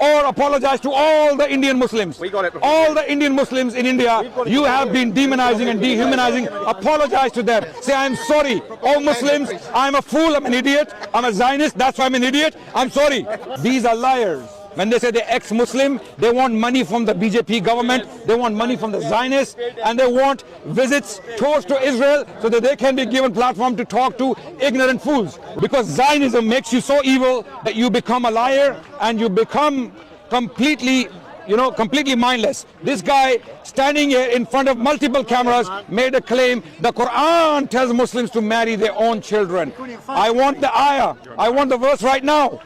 or apologize to all the Indian Muslims. We got it. All the Indian Muslims in India, you have been demonizing and dehumanizing. Apologize to them. Say, I'm sorry. Oh Muslims, I'm a fool, I'm an idiot, I'm a Zionist, that's why I'm an idiot. I'm sorry. These are liars. When they say they're ex-Muslim, they want money from the BJP government, they want money from the Zionists, and they want visits, tours to Israel so that they can be given platform to talk to ignorant fools. Because Zionism makes you so evil that you become a liar and you become completely mindless. This guy standing here in front of multiple cameras made a claim the Quran tells Muslims to marry their own children. I want the ayah, I want the verse right now,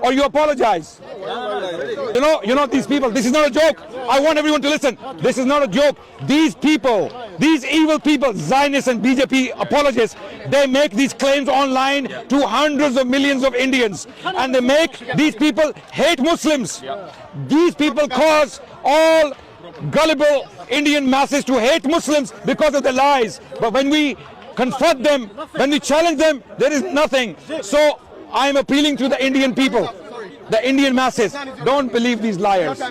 or you apologize. You know these people, this is not a joke. I want everyone to listen. This is not a joke. These people, these evil people, Zionists and BJP apologists, they make these claims online to hundreds of millions of Indians. And they make these people hate Muslims. These people cause all gullible Indian masses to hate Muslims because of the lies. But when we confront them, when we challenge them, there is nothing. So I am appealing to the Indian people, the Indian masses, don't believe these liars.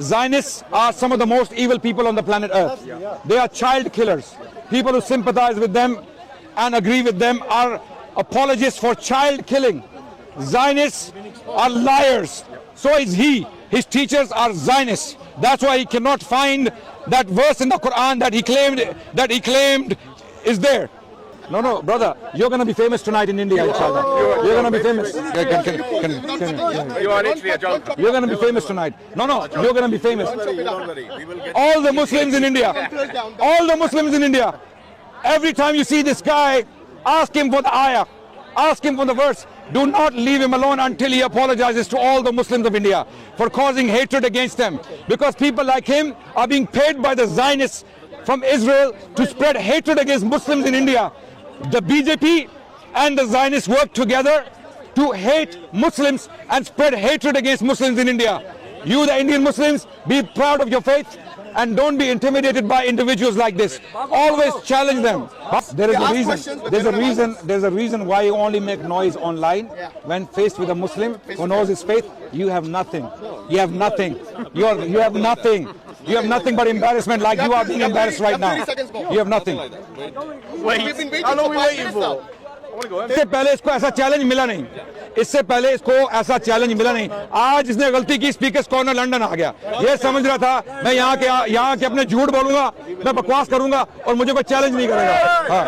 Zionists are some of the most evil people on the planet Earth. They are child killers. People who sympathize with them and agree with them are apologists for child killing. Zionists are liars. So is he. His teachers are Zionists. That's why he cannot find that verse in the Quran that he claimed is there. No, brother, you're going to be famous tonight in India, inshallah. You're going to be famous. You are literally a joker. You're going to be famous tonight. No, you're going to be famous. All the Muslims in India, every time you see this guy, ask him for the ayah, ask him for the verse. Do not leave him alone until he apologizes to all the Muslims of India for causing hatred against them. Because people like him are being paid by the Zionists from Israel to spread hatred against Muslims in India. The BJP and the Zionists work together to hate Muslims and spread hatred against Muslims in India. You, the Indian Muslims, be proud of your faith and don't be intimidated by individuals like this. Always challenge them. There is a reason. There's a reason why you only make noise online. When faced with a Muslim who knows his faith, you have nothing. You have nothing. You have nothing. You have nothing but embarrassment, like you are being embarrassed right now. You have nothing. How long are we waiting for? इससे पहले इसको ऐसा challenge मिला नहीं. इससे पहले इसको ऐसा चैलेंज मिला नहीं. आज इसने गलती की, स्पीकर्स कॉर्नर लंदन आ गया. ये समझ रहा था मैं यहाँ के अपने झूठ बोलूंगा, मैं बकवास करूंगा और मुझे कोई चैलेंज नहीं करेगा. हाँ.